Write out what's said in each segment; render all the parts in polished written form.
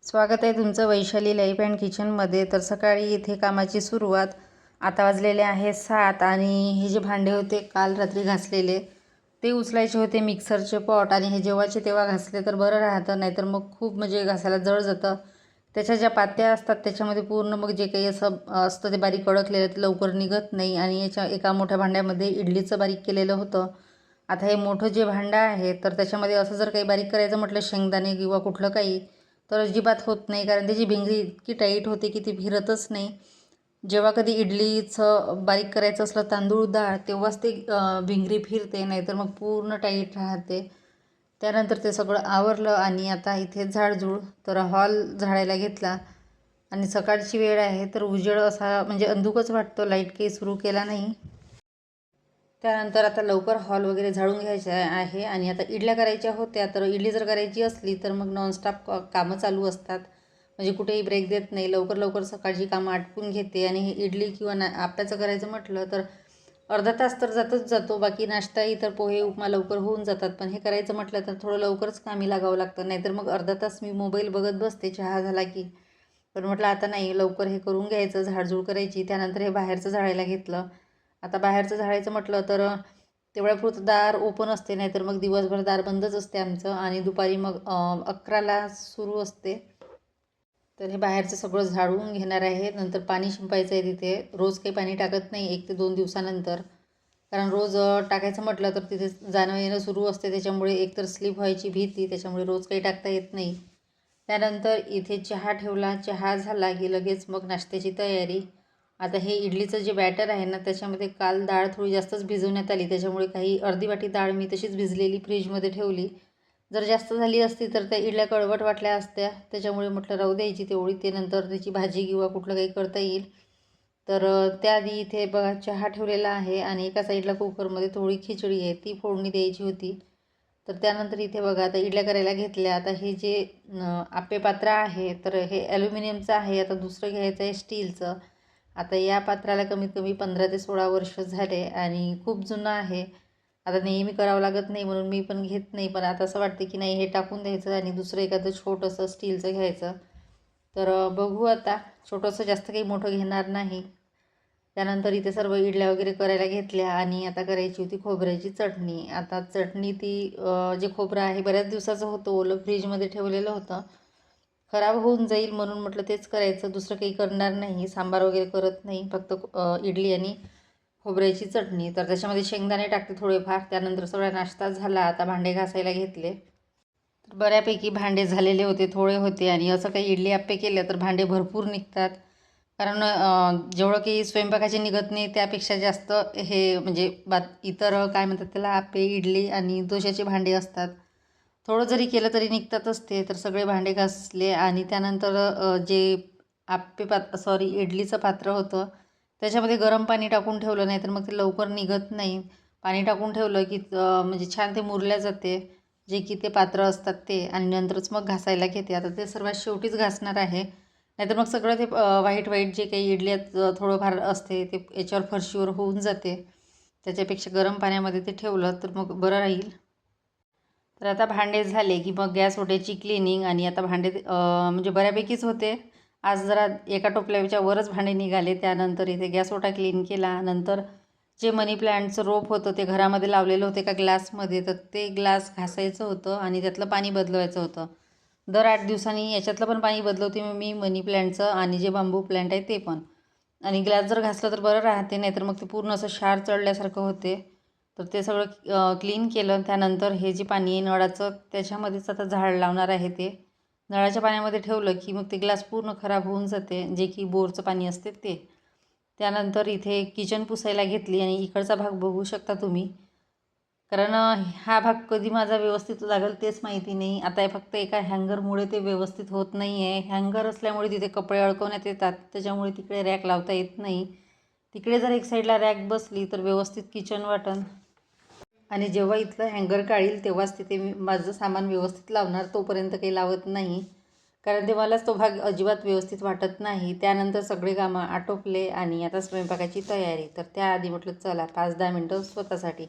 स्वागत आहे तुमचं वैशाली लाईफ अँड किचनमध्ये। तर सकाळी इथे कामाची सुरुवात। आता वाजलेले आहे 7 आणि हे जे भांडे होते काल रात्री घासलेले ते उचलायचे होते मिक्सरचे पॉट, आणि हे जेव्हाचे तेव्हा घासले तर बरं राहतं, नाहीतर मग खूप म्हणजे घासायला जड जातं। त्याच्या ज्या पात्या असतात त्याच्यामध्ये पूर्ण मग जे काही असं असतं ते बारीक अडकलेलं ते लवकर निघत नाही, आणि याच्या एका मोठ्या भांड्यामध्ये इडलीचं बारीक केलेलं होतं। आता हे मोठं जे भांडं आहे तर त्याच्यामध्ये असं जर काही बारीक करायचं म्हटलं शेंगदाणे किंवा कुठलं काही तर अजिबात होत नाही, कारण त्याची भिंगरी इतकी टाईट होते की ती फिरतच नाही। जेव्हा कधी इडलीचं बारीक करायचं असलं तांदूळ डाळ तेव्हाच ते भिंगरी फिरते, नाहीतर मग पूर्ण टाईट राहते। त्यानंतर ते सगळं आवरलं आणि आता इथे झाडझूड, तर हॉल झाडायला घेतला। आणि सकाळची वेळ आहे तर उजेड असा म्हणजे अंधुकच वाटतो, लाईट काही सुरू केला नाही। त्यानंतर आता लवकर हॉल वगैरे झाडून घ्यायचं आहे, आणि आता इडल्या करायच्या होत्या। तर इडली जर करायची असली तर मग नॉनस्टॉप कामं चालू असतात, म्हणजे कुठेही ब्रेक देत नाही, लवकर लवकर सकाळची कामं आटपून घेते। आणि हे इडली किंवा आप्याचं करायचं म्हटलं तर अर्धा तास तर जातच जातो, बाकी नाश्ता इतर पोहे उपमा लवकर होऊन जातात। पण हे करायचं म्हटलं तर थोडं लवकरच कामी लागावं लागतं, नाहीतर मग अर्धा तास मी मोबाईल बघत बसते चहा झाला की। पण म्हटलं आता नाही, लवकर हे करून घ्यायचं, झाडझूड करायची। त्यानंतर हे बाहेरचं झाडायला घेतलं। आता बाहेरचं झाडायचं म्हटलं तर तेवढ्यापुरतं दार ओपन असते, नाहीतर मग दिवसभर दार बंदच असते आमचं, आणि दुपारी मग 11ला सुरू असते। तर हे बाहेरचं सगळं झाडून घेणार आहे। नंतर पाणी शिंपायचं आहे तिथे, रोज काही पाणी टाकत नाही, 1 ते 2 दिवसानंतर, कारण रोज टाकायचं म्हटलं तर तिथे जाणं येणं सुरू असते, त्याच्यामुळे एकतर स्लिप व्हायची भीती, त्याच्यामुळे रोज काही टाकता येत नाही। त्यानंतर इथे चहा ठेवला, चहा झाला की लगेच मग नाश्त्याची तयारी। आता हे इडलीचं जे बॅटर आहे ना त्याच्यामध्ये काल डाळ थोडी जास्तच भिजवण्यात आली, त्याच्यामुळे काही अर्धी वाटी डाळ मी तशीच भिजलेली फ्रीजमध्ये ठेवली। जर जास्त झाली असती तर त्या इडल्या कडवट वाटल्या असत्या, त्याच्यामुळे म्हटलं राहू द्यायची तेवढी, ते नंतर त्याची भाजी किंवा कुठलं काही करता येईल। तर त्याआधी इथे बघा चहा ठेवलेला आहे, आणि एका साईडला कुकरमध्ये थोडी खिचडी आहे ती फोडणी द्यायची होती। तर त्यानंतर इथे बघा आता इडल्या करायला घेतल्या। आता हे जे आप्पे पात्र आहे तर हे ॲल्युमिनियमचं आहे, आता दुसरं घ्यायचं आहे स्टीलचं। आता या पात्राला कमीत कमी 15 ते 16 वर्ष झाले आणि खूप जुनं आहे। आता नेहमी करावं लागत नाही म्हणून मी पण घेत नाही, पण आता असं वाटते की नाही हे टाकून द्यायचं आणि दुसरं एखादं छोटंसं स्टीलचं घ्यायचं। तर बघू आता, छोटंसं जास्त काही मोठं घेणार नाही। त्यानंतर इथे सर्व इडल्या वगैरे करायला घेतल्या, आणि आता करायची होती खोबऱ्याची चटणी। आता चटणी ती जे खोबरं आहे बऱ्याच दिवसाचं होतं, ओलं फ्रीजमध्ये ठेवलेलं होतं, खराब होऊन जाईल म्हणून म्हटलं तेच करायचं, दुसरं काही करणार नाही, सांबार वगैरे करत नाही, फक्त इडली आणि खोबऱ्याची चटणी। तर त्याच्यामध्ये शेंगदाणे टाकते थोडेफार। त्यानंतर सगळा नाश्ता झाला, आता भांडे घासायला घेतले। तर बऱ्यापैकी भांडे झालेले होते, थोडे होते, आणि असं काही इडली आप्पे केलं तर भांडे भरपूर निघतात, कारण जेवढं काही स्वयंपाकाचे निघत नाही त्यापेक्षा जास्त हे म्हणजे इतर काय म्हणतात त्याला आप्पे इडली आणि डोशाचे भांडे असतात। थोडं जरी केलं तरी निघतातच ते। तर सगळे भांडे घासले, आणि त्यानंतर जे इडलीचं पात्र होतं त्याच्यामध्ये गरम पाणी टाकून ठेवलं, नाही तर मग ते लवकर निघत नाही। पाणी टाकून ठेवलं की म्हणजे छान ते मुरल्या जाते, जे की ते पात्र असतात ते, आणि नंतरच मग घासायला घेते। आता ते सर्वात शेवटीच घासणार आहे, नाहीतर मग सगळं ते व्हाईट व्हाईट जे काही इडल्यात थोडंफार असते ते याच्यावर फरशीवर होऊन जाते, त्याच्यापेक्षा गरम पाण्यामध्ये ते ठेवलं तर मग बरं राहील। तर आता भांडे झाले की मग गॅस ओट्याची क्लिनिंग, आणि आता भांडे म्हणजे बऱ्यापैकीच होते, आज जरा एका टोपल्याच्या वरच भांडे निघाले। त्यानंतर इथे गॅस ओटा क्लीन केला। नंतर जे मनी प्लॅन्टचं रोप होतं ते घरामध्ये लावलेलं होतं एका ग्लासमध्ये, तर ते ग्लास घासायचं होतं आणि त्यातलं पाणी बदलवायचं होतं। दर 8 दिवसांनी याच्यातलं पण पाणी बदलवते मी मनी प्लॅन्टचं, आणि जे बांबू प्लॅन्ट आहे ते पण। आणि ग्लास जर घासलं तर बरं राहते, नाहीतर मग ते पूर्ण असं क्षार चढल्यासारखं होते। तर ते सगळं क्लीन केलं। त्यानंतर हे जे पाणी आहे नळाचं त्याच्यामध्येच आता झाड लावणार आहे, ते नळाच्या पाण्यामध्ये ठेवलं की मग ते ग्लास पूर्ण खराब होऊन जाते, जे की बोरचं पाणी असते ते। त्यानंतर इथे किचन पुसायला घेतली, आणि इकडचा भाग बघू शकता तुम्ही, कारण हा भाग कधी माझा व्यवस्थित लागेल तेच माहिती नाही। आता फक्त एका हँगरमुळे ते व्यवस्थित होत नाही आहे, हँगर असल्यामुळे तिथे कपडे अडकवण्यात येतात, त्याच्यामुळे तिकडे रॅक लावता येत नाही। तिकडे जर एक साईडला रॅक बसली तर व्यवस्थित किचन वाटन, आणि जेव्हा इथलं हँगर काढील तेव्हाच तिथे मी माझं सामान व्यवस्थित लावणार, तोपर्यंत काही लावत नाही, कारण ते मलाच तो भाग अजिबात व्यवस्थित वाटत नाही। त्यानंतर सगळे कामं आटोपले, आणि आता स्वयंपाकाची तयारी। तर त्याआधी म्हटलं चला 5-10 मिनटं स्वतःसाठी।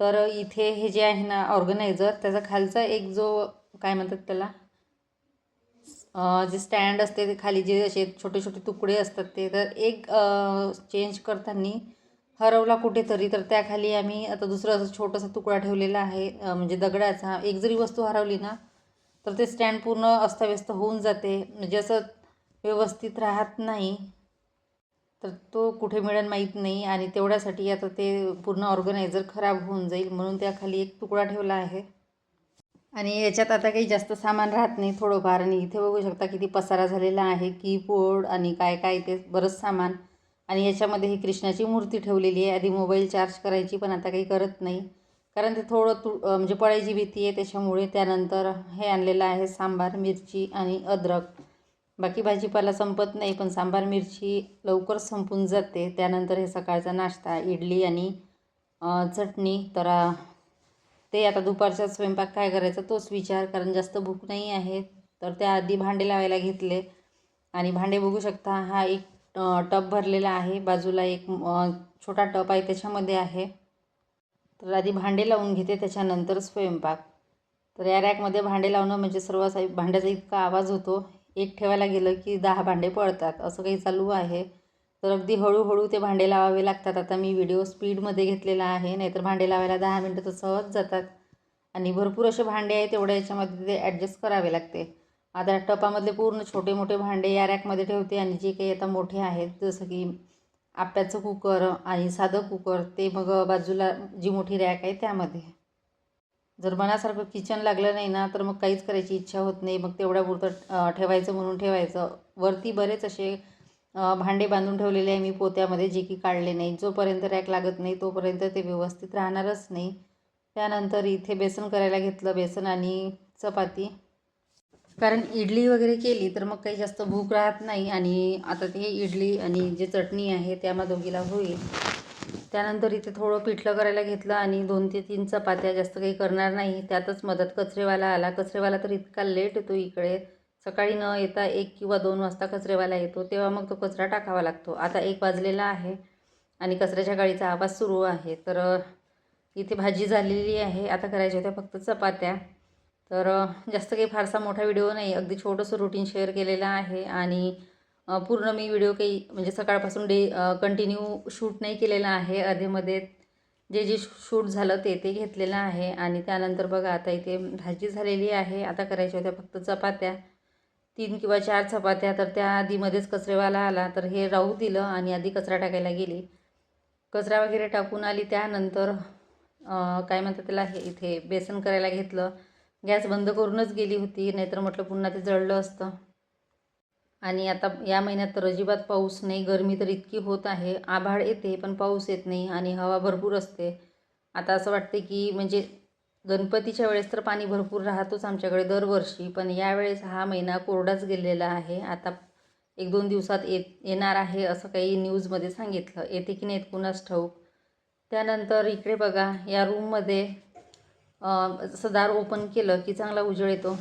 तर इथे हे जे आहे ना ऑर्गनायझर, त्याचा खालचा एक जो काय म्हणतात त्याला जे स्टँड असते ते खाली जे असे छोटे छोटे तुकडे असतात ते तर एक चेंज करताना हरवला कुठेतरी, तर त्याखाली आम्ही आता दुसरं असं छोटासा तुकडा ठेवलेला आहे, म्हणजे दगडाचा. एक जरी वस्तू हरवली ना तर ते स्टँड पूर्ण अस्ताव्यस्त होऊन जाते, म्हणजे असं व्यवस्थित राहत नाही. तर तो कुठे मिळेल माहीत नाही, आणि तेवढ्यासाठी आता ते पूर्ण ऑर्गनायझर खराब होऊन जाईल म्हणून त्याखाली एक तुकडा ठेवला आहे. आणि याच्यात आता काही जास्त सामान राहत नाही, थोडंफार. आणि इथे बघू शकता किती पसारा झालेला आहे, कीबोर्ड आणि काय काय ते बरंच सामान. आणि याच्यामध्ये ही कृष्णाची मूर्ती ठेवलेली आहे. आधी मोबाईल चार्ज करायची, पण आता काही करत नाही, कारण ते थोडं म्हणजे पडायची भीती आहे त्याच्यामुळे. त्यानंतर हे आणलेलं आहे सांबार, मिरची आणि अद्रक. बाकी भाजीपाला संपत नाही, पण सांबार मिरची लवकर संपून जाते. त्यानंतर हे सकाळचा नाश्ता, इडली आणि चटणी. तर ते आता दुपारचा स्वयंपाक काय करायचा तोच विचार, कारण जास्त भूक नाही आहे. तर त्याआधी भांडे लावायला घेतले, आणि भांडे बघू शकता. हा एक टब भरलेला आहे, बाजूला एक छोटा टब आहे त्याच्यामध्ये आहे. तर आधी भांडे लावून घेते, त्याच्यानंतर स्वयंपाक. तर या रॅकमध्ये भांडे लावणं म्हणजे सर्व भांड्याचा इतका आवाज होतो, एक ठेवायला गेलं की 10 भांडे पडतात, असं काही चालू आहे. तर अगदी हळूहळू ते भांडे लावावे लागतात. आता मी व्हिडिओ स्पीडमध्ये घेतलेला आहे, नाहीतर भांडे लावायला 10 मिनटं तर सहज जातात. आणि भरपूर असे भांडे आहेत, तेवढ्या याच्यामध्ये ते ॲडजस्ट करावे लागते. आता टपामधले पूर्ण छोटे मोठे भांडे या रॅकमध्ये ठेवते, आणि जे काही आता मोठे आहेत जसं की आप्याचं कुकर आणि साधं कुकर ते मग बाजूला जी मोठी रॅक आहे त्यामध्ये. जर मनासारखं किचन लागलं नाही ना तर मग काहीच करायची इच्छा होत नाही. मग तेवढ्यापुरतं ठेवायचं म्हणून ठेवायचं. वरती बरेच असे भांडे बांधून ठेवलेले आहे मी पोत्यामध्ये, जे की काढले नाही. जोपर्यंत रॅक लागत नाही तोपर्यंत ते व्यवस्थित राहणारच नाही. त्यानंतर इथे बेसन करायला घेतलं, बेसन आणि चपाती. कारण इडली वगैरे केली तर मग काही जास्त भूक राहत नाही, आणि आता ते इडली आणि जे चटणी आहे त्यामध्ये दोघीला होईल. त्यानंतर इथे थोडं पिठलं करायला घेतलं, आणि 2 ते 3 चपात्या. जास्त काही करणार नाही. त्यातच मदत कचरेवाला आला. कचरेवाला तर इतका लेट येतो इकडे, सकाळी न येता 1 किंवा 2 वाजता कचरेवाला येतो, तेव्हा मग तो कचरा टाकावा लागतो. आता 1 वाजलेला आहे आणि कचऱ्याच्या गाडीचा आवाज सुरू आहे. तर इथे भाजी झालेली आहे, आता करायच्या होत्या फक्त चपात्या. तर जास्त काही फारसा मोठा व्हिडिओ नाही, अगदी छोटंसं रुटीन शेअर केलेलं आहे. आणि पूर्ण मी व्हिडिओ काही म्हणजे सकाळपासून कंटिन्यू शूट नाही केलेला आहे. अधेमध्ये जे जे शूट झालं ते घेतलेलं आहे. आणि त्यानंतर बघा आता इथे भाजी झालेली आहे, आता करायच्या होत्या फक्त चपात्या. 3 किंवा 4 चपात्या. तर त्या आधीमध्येच कचरेवाला आला, तर हे राहू दिलं आणि आधी कचरा टाकायला गेली. कचरा वगैरे टाकून आली, त्यानंतर काय म्हणतात त्याला, हे इथे बेसन करायला घेतलं. गॅस बंद करूनच गेली होती, नाहीतर म्हटलं पुन्हा ते जळलं असतं. आणि आता या महिन्यात तर अजिबात पाऊस नाही, गरमी तर इतकी होत आहे. आभाळ येते पण पाऊस येत नाही, आणि हवा भरपूर असते. आता असं वाटते की म्हणजे गणपतीच्या वेळेस तर पाणी भरपूर राहतोच आमच्याकडे दरवर्षी, पण यावेळेस हा महिना कोरडाच गेलेला आहे. आता 1-2 दिवसात येणार आहे असं काही न्यूजमध्ये सांगितलं. येते की नाही कुणास ठाऊक. त्यानंतर इकडे बघा, या रूममध्ये जसं दार ओपन केलं की चांगला उजेड येतो.